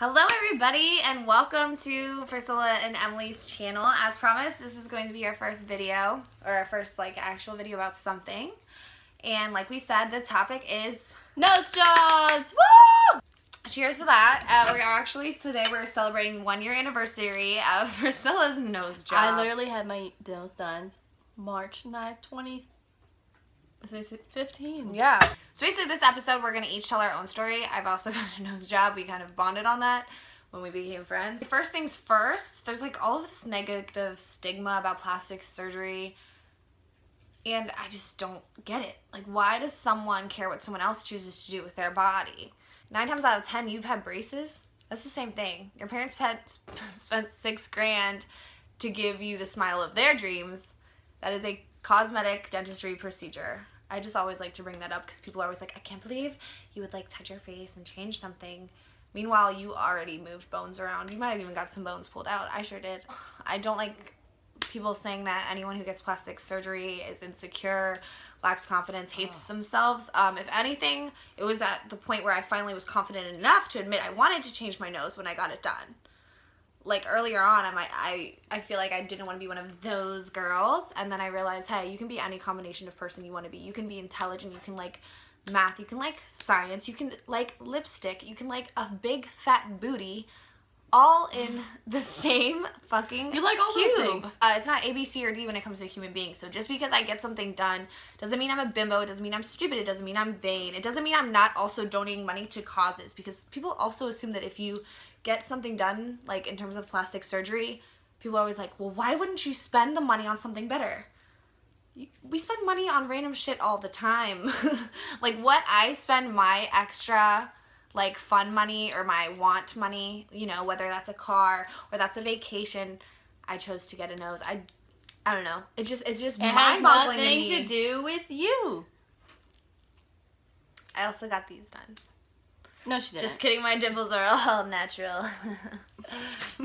Hello everybody and welcome to Priscilla and Emily's channel. As promised, this is going to be our first video, or our first actual video about something. And like we said, the topic is nose jobs! Woo! Cheers to that. Today we're celebrating 1 year anniversary of Priscilla's nose job. I literally had my nose done March 9th, 2015. Yeah. So basically this episode we're going to each tell our own story. I've also got a nose job. We kind of bonded on that when we became friends. First things first, there's all of this negative stigma about plastic surgery. And I just don't get it. Why does someone care what someone else chooses to do with their body? 9 times out of 10, you've had braces. That's the same thing. Your parents spent $6 grand to give you the smile of their dreams. That is a cosmetic dentistry procedure. I just always like to bring that up because people are always like, I can't believe you would touch your face and change something. Meanwhile, you already moved bones around. You might have even got some bones pulled out. I sure did. I don't like people saying that anyone who gets plastic surgery is insecure, lacks confidence, hates themselves. If anything, it was at the point where I finally was confident enough to admit I wanted to change my nose when I got it done. Earlier on, I feel like I didn't want to be one of those girls, and then I realized, hey, you can be any combination of person you want to be. You can be intelligent, you can like math, you can like science, you can like lipstick, you can like a big fat booty, all in the same fucking You like all cube. those things. It's not A, B, C, or D when it comes to human beings. So just because I get something done doesn't mean I'm a bimbo, it doesn't mean I'm stupid, it doesn't mean I'm vain, it doesn't mean I'm not also donating money to causes, because people also assume that if you get something done, in terms of plastic surgery, people are always like, well, why wouldn't you spend the money on something better? We spend money on random shit all the time. What I spend my extra, fun money or my want money, whether that's a car or that's a vacation, I chose to get a nose. I don't know. It's just mind-boggling to me. It has nothing to do with you. I also got these done. No, she didn't. Just kidding, my dimples are all natural.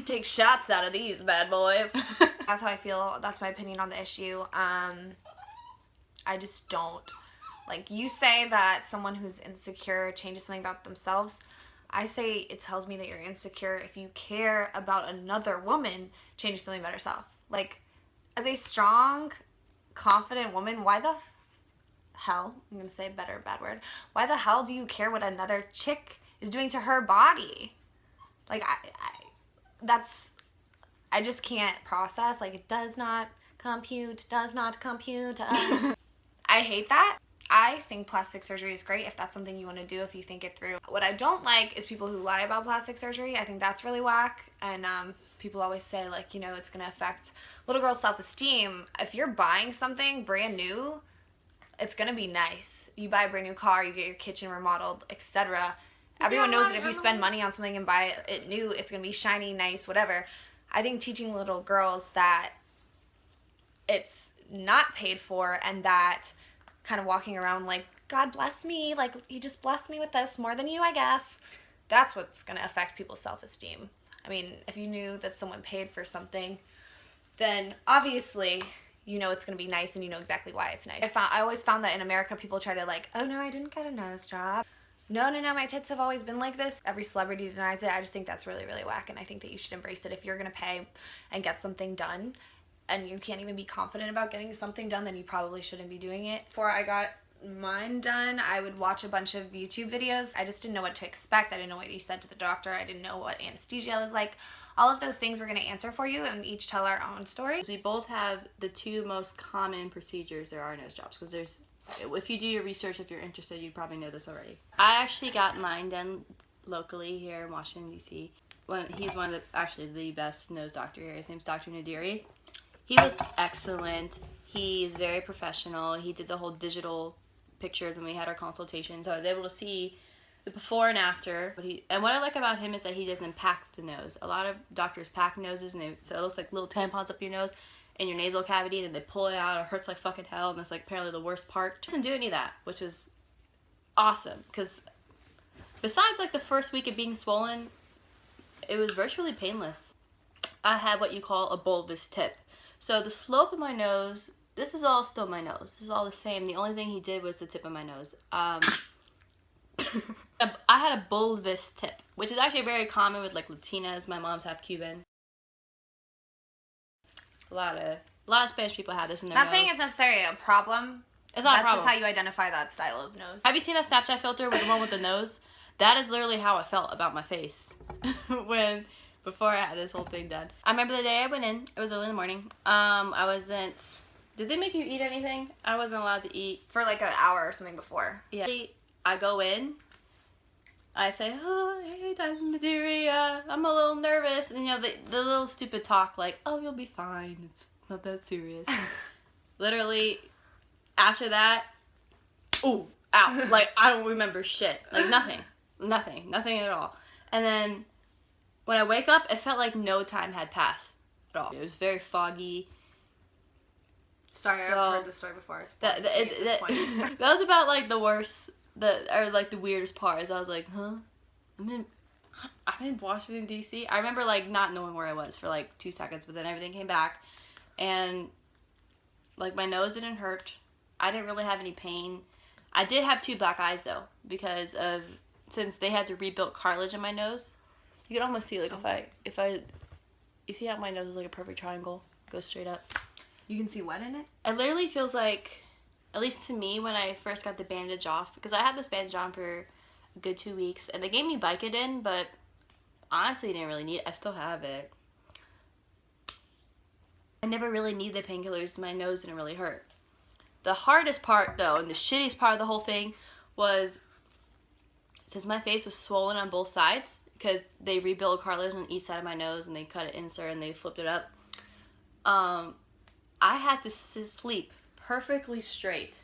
Take shots out of these bad boys. That's how I feel. That's my opinion on the issue. I just don't. You say that someone who's insecure changes something about themselves. I say it tells me that you're insecure if you care about another woman changing something about herself. As a strong, confident woman, why the hell, I'm gonna say a better bad word, why the hell do you care what another chick is doing to her body? I just can't process. It does not compute. I hate that. I think plastic surgery is great if that's something you want to do, if you think it through. What I don't like is people who lie about plastic surgery. I think that's really whack. And people always say it's gonna affect little girls' self-esteem. If you're buying something brand new, it's gonna be nice. You buy a brand new car, you get your kitchen remodeled, etc. Everyone knows that if you spend money on something and buy it new, it's gonna be shiny, nice, whatever. I think teaching little girls that it's not paid for and that kind of walking around God bless me, he just blessed me with this more than you, I guess. That's what's gonna affect people's self-esteem. I mean, if you knew that someone paid for something, then obviously it's going to be nice and you know exactly why it's nice. I always found that in America, people try to oh no, I didn't get a nose job. No, my tits have always been like this. Every celebrity denies it. I just think that's really, really whack, and I think that you should embrace it. If you're going to pay and get something done and you can't even be confident about getting something done, then you probably shouldn't be doing it. Before I got mine done, I would watch a bunch of YouTube videos. I just didn't know what to expect. I didn't know what you said to the doctor. I didn't know what anesthesia was like. All of those things we're going to answer for you and each tell our own story. We both have the 2 most common procedures there are nose jobs, because if you do your research, if you're interested, you probably know this already. I actually got mine done locally here in Washington, D.C. He's one of the best nose doctor here. His name's Dr. Nadiri. He was excellent. He's very professional. He did the whole digital pictures when we had our consultation, so I was able to see the before and after. And what I like about him is that he doesn't pack the nose. A lot of doctors pack noses, so it looks like little tampons up your nose in your nasal cavity, and then they pull it out. It hurts like fucking hell, and that's apparently the worst part. He doesn't do any of that, which was awesome, because besides the first week of being swollen, it was virtually painless. I had what you call a bulbous tip. So the slope of my nose, this is all still my nose. This is all the same. The only thing he did was the tip of my nose. I had a bulbous tip, which is actually very common with like Latinas. My mom's half Cuban. A lot of Spanish people have this in their Not nose. saying it's necessarily a problem. It's not a That's problem. just how you identify that style of nose. Have you seen that Snapchat filter with the one with the nose? That is literally how I felt about my face before I had this whole thing done. I remember the day I went in. It was early in the morning. I wasn't. Did they make you eat anything? I wasn't allowed to eat For like an hour or something before. Yeah. I go in. I say, oh, hey, Dr. Madeira, I'm a little nervous. And, the little stupid talk like, oh, you'll be fine. It's not that serious. Literally, after that, ooh, ow. Like, I don't remember shit. Like, nothing at all. And then, when I wake up, it felt like no time had passed at all. It was very foggy. Sorry, I've heard this story before. It's That point. was about, like, the worst, the weirdest part is I was like, huh? I'm in Washington, D.C.? I remember, like, not knowing where I was for, like, 2 seconds, but then everything came back. And, like, my nose didn't hurt. I didn't really have any pain. I did have 2 black eyes, though, because since they had to rebuild cartilage in my nose. You can almost see, like, if I, you see how my nose is like a perfect triangle? Goes straight up. You can see what in it? It literally feels like, at least to me, when I first got the bandage off, because I had this bandage on for a good 2 weeks, and they gave me Vicodin, but honestly, didn't really need it. I still have it. I never really needed the painkillers. My nose didn't really hurt. The hardest part, though, and the shittiest part of the whole thing was, since my face was swollen on both sides, because they rebuilt cartilage on each side of my nose, and they cut an insert, and they flipped it up, I had to sleep perfectly straight,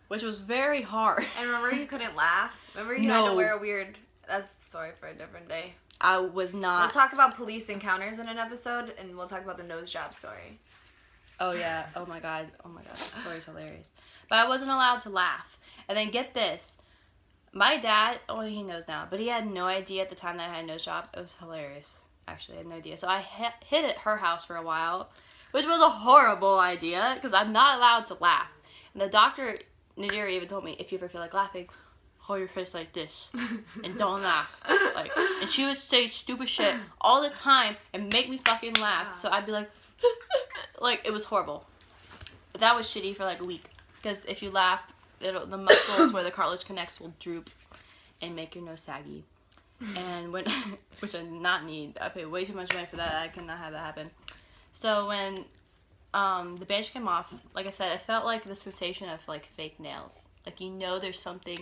which was very hard. And remember you couldn't laugh? Remember you had to wear a weird... That's a story for a different day. I was not... We'll talk about police encounters in an episode, and we'll talk about the nose job story. Oh, yeah. Oh, my God. That story's hilarious. But I wasn't allowed to laugh. And then get this. My dad, he knows now, but he had no idea at the time that I had a nose job. It was hilarious. Actually, I had no idea. So I hid at her house for a while, which was a horrible idea, because I'm not allowed to laugh. And the doctor, Nadira, even told me, if you ever feel like laughing, hold your face like this, and don't laugh. And she would say stupid shit all the time, and make me fucking laugh. So I'd be like, it was horrible. But that was shitty for like a week, because if you laugh, the muscles where the cartilage connects will droop, and make your nose saggy. And which I did not need. I paid way too much money for that. I cannot have that happen. So when the bandage came off, like I said, it felt like the sensation of like fake nails. Like, there's something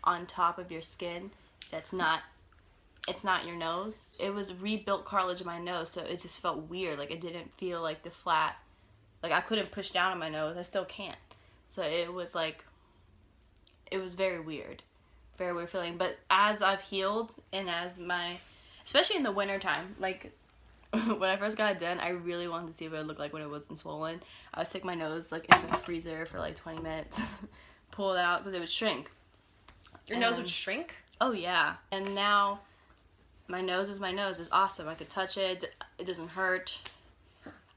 on top of your skin it's not your nose. It was rebuilt cartilage in my nose, so it just felt weird. Like, it didn't feel like the flat, like I couldn't push down on my nose. I still can't. So it was like, it was very weird feeling. But as I've healed, and especially in the wintertime, like when I first got it done, I really wanted to see what it looked like when it wasn't swollen. I would stick my nose like in the freezer for like 20 minutes, pull it out, because it would shrink. Your nose would shrink? Oh yeah. And now my nose is awesome. I could touch it. It doesn't hurt.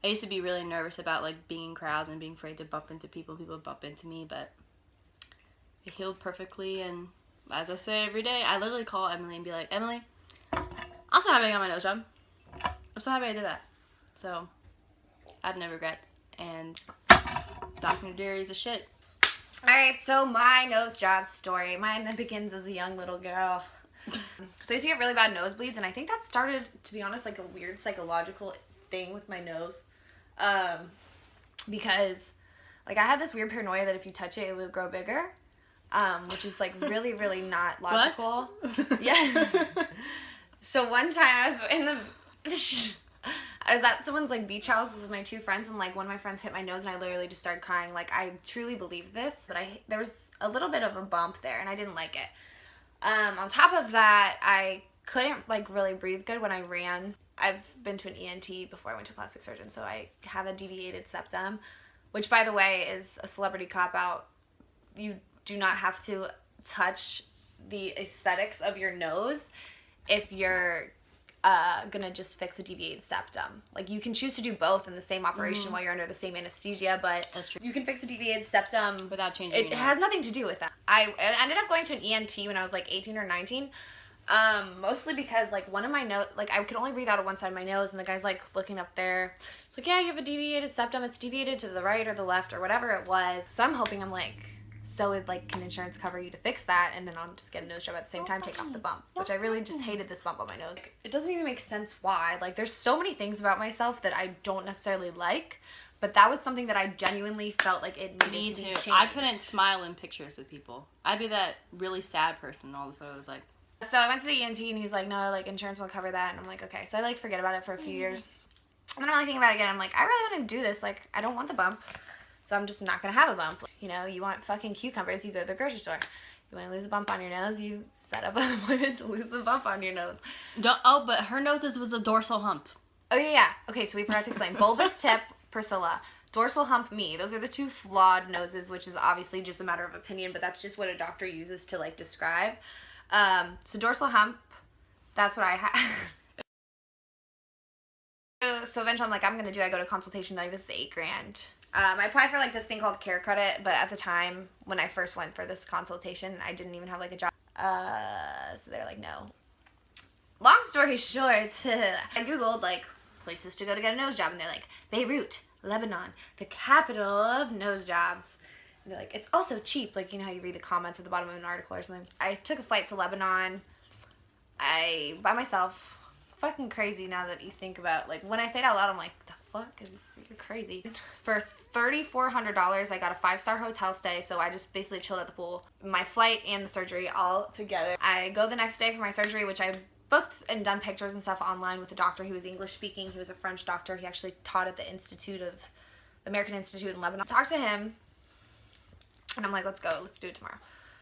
I used to be really nervous about like being in crowds and being afraid to bump into people. People would bump into me, but it healed perfectly. And as I say every day, I literally call Emily and be like, Emily, I'm so happy I got my nose job. I'm so happy I did that. So I have no regrets. And Dr. Nadiri is a shit. Alright, so my nose job story. Mine begins as a young little girl. So I used to get really bad nosebleeds, and I think that started, to be honest, like a weird psychological thing with my nose. Because, like, I had this weird paranoia that if you touch it, it would grow bigger. Which is, like, really, really not logical. What? Yeah. So one time I was at someone's, like, beach house with my 2 friends, and, like, one of my friends hit my nose, and I literally just started crying. Like, I truly believed this, but there was a little bit of a bump there, and I didn't like it. On top of that, I couldn't, like, really breathe good when I ran. I've been to an ENT before I went to a plastic surgeon, so I have a deviated septum, which, by the way, is a celebrity cop-out. You do not have to touch the aesthetics of your nose if you're gonna just fix a deviated septum. Like, you can choose to do both in the same operation while you're under the same anesthesia, but That's true. you can fix a deviated septum Without changing it has nothing to do with that. I ended up going to an ENT when I was like 18 or 19. Mostly because like one of my nose, like I could only breathe out of one side of my nose, and the guy's like looking up there. It's like, yeah, you have a deviated septum. It's deviated to the right or the left or whatever it was. So I'm hoping, I'm like, so it, like, can insurance cover you to fix that? And then I'll just get a nose job at the same time, take off the bump, which I really just hated this bump on my nose. It doesn't even make sense why. Like, there's so many things about myself that I don't necessarily like, but that was something that I genuinely felt like it needed to be changed. I couldn't smile in pictures with people. I'd be that really sad person in all the photos, like. So I went to the ENT, and he's like, no, like, insurance won't cover that. And I'm like, okay. So I, like, forget about it for a few years. And then I'm, like, thinking about it again. I'm like, I really want to do this. Like, I don't want the bump. So I'm just not going to have a bump. You know, you want fucking cucumbers, you go to the grocery store. You want to lose a bump on your nose, you set up an appointment to lose the bump on your nose. But her nose was the dorsal hump. Oh, yeah. Okay, so we forgot to explain. Bulbous tip, Priscilla. Dorsal hump, me. Those are the two flawed noses, which is obviously just a matter of opinion, but that's just what a doctor uses to, like, describe. So dorsal hump, that's what I have. So eventually I'm like, I'm gonna do it. I go to consultation, like, this is $8,000. I applied for, like, this thing called care credit, but at the time when I first went for this consultation, I didn't even have, like, a job. So they're like, no. Long story short, I Googled, like, places to go to get a nose job, and they're like, Beirut, Lebanon, the capital of nose jobs. And they're like, it's also cheap. Like, you know how you read the comments at the bottom of an article or something. I took a flight to Lebanon. By myself. Fucking crazy now that you think about, like, when I say it out loud, I'm like, the fuck? You're crazy. For $3,400, I got a 5-star hotel stay, so I just basically chilled at the pool. My flight and the surgery all together. I go the next day for my surgery, which I booked and done pictures and stuff online with the doctor. He was English speaking. He was a French doctor. He actually taught at the American Institute in Lebanon. I talked to him, and I'm like, let's go. Let's do it tomorrow.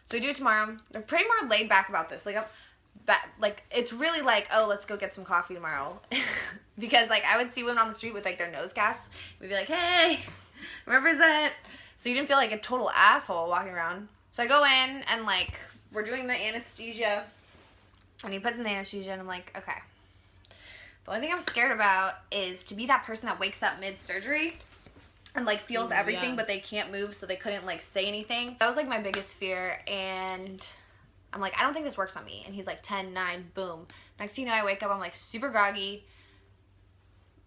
So we do it tomorrow. They're pretty more laid back about this. Like, it's really like, oh, let's go get some coffee tomorrow. Because, like, I would see women on the street with, like, their nose casts. We'd be like, hey, represent. So you didn't feel like a total asshole walking around. So I go in, and, like, we're doing the anesthesia. And he puts in the anesthesia, and I'm like, okay. The only thing I'm scared about is to be that person that wakes up mid-surgery and, like, feels everything, but they can't move, so they couldn't, like, say anything. That was, like, my biggest fear, and I'm like, I don't think this works on me. And he's like, 10, 9, boom. Next thing you know, I wake up, I'm, like, super groggy.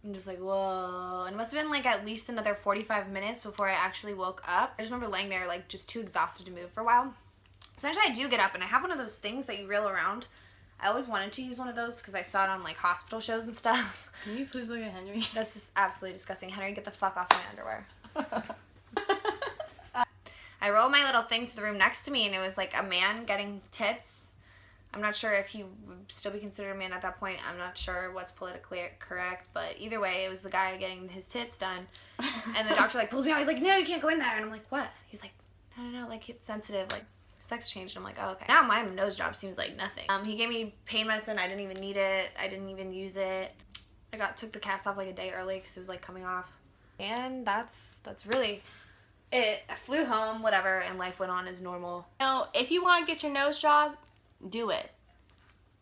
I'm just like, whoa. And it must have been, like, at least another 45 minutes before I actually woke up. I just remember laying there, like, just too exhausted to move for a while. So eventually I do get up, and I have one of those things that you reel around. I always wanted to use one of those because I saw it on, like, hospital shows and stuff. Can you please look at Henry? That's just absolutely disgusting. Henry, get the fuck off my underwear. I rolled my little thing to the room next to me, and it was, like, a man getting tits. I'm not sure if he would still be considered a man at that point. I'm not sure what's politically correct, but either way, it was the guy getting his tits done. And the doctor, like, pulls me out. He's like, no, you can't go in there. And I'm like, what? He's like, no, like, it's sensitive, like, sex change. And I'm like, oh, okay. Now my nose job seems like nothing. He gave me pain medicine. I didn't even need it. I didn't even use it. I took the cast off, like, a day early because it was, like, coming off. And that's really it. I flew home, whatever, and life went on as normal. If you want to get your nose job, do it.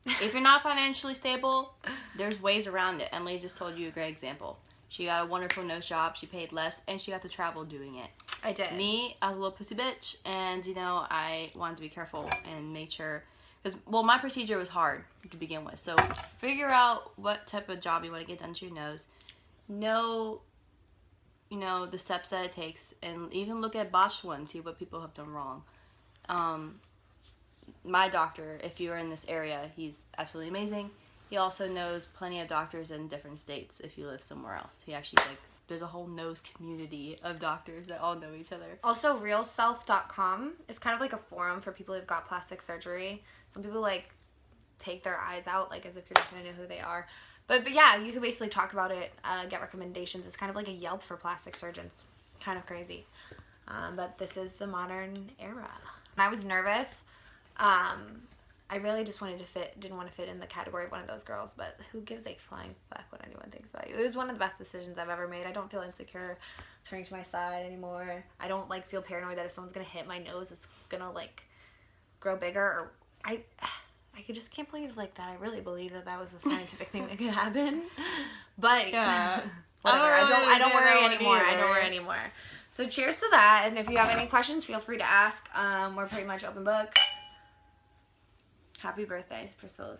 If you're not financially stable, there's ways around it. Emily just told you a great example. She got a wonderful nose job, she paid less, and she got to travel doing it. I did. Me, I was a little pussy bitch, and, I wanted to be careful and make sure, because, my procedure was hard to begin with, so figure out what type of job you want to get done to your nose. Know, the steps that it takes, and even look at botched ones, see what people have done wrong. My doctor, if you're in this area, he's absolutely amazing. He also knows plenty of doctors in different states if you live somewhere else. He actually, there's a whole nose community of doctors that all know each other. Also, realself.com is kind of like a forum for people who've got plastic surgery. Some people, like, take their eyes out, like, as if you're not going to know who they are. But yeah, you can basically talk about it, get recommendations. It's kind of like a Yelp for plastic surgeons. Kind of crazy. But this is the modern era. And I was nervous. I really just didn't want to fit in the category of one of those girls, but who gives a flying fuck what anyone thinks about you? It was one of the best decisions I've ever made. I don't feel insecure turning to my side anymore. I don't, like, feel paranoid that if someone's gonna hit my nose, it's gonna, like, grow bigger. Or I I just can't believe like that. I really believe that was a scientific thing that could happen. But Yeah. whatever. I don't worry that one anymore. I don't either. worry anymore. So cheers to that. And if you have any questions, feel free to ask. We're pretty much open books. Happy birthday, Priscilla.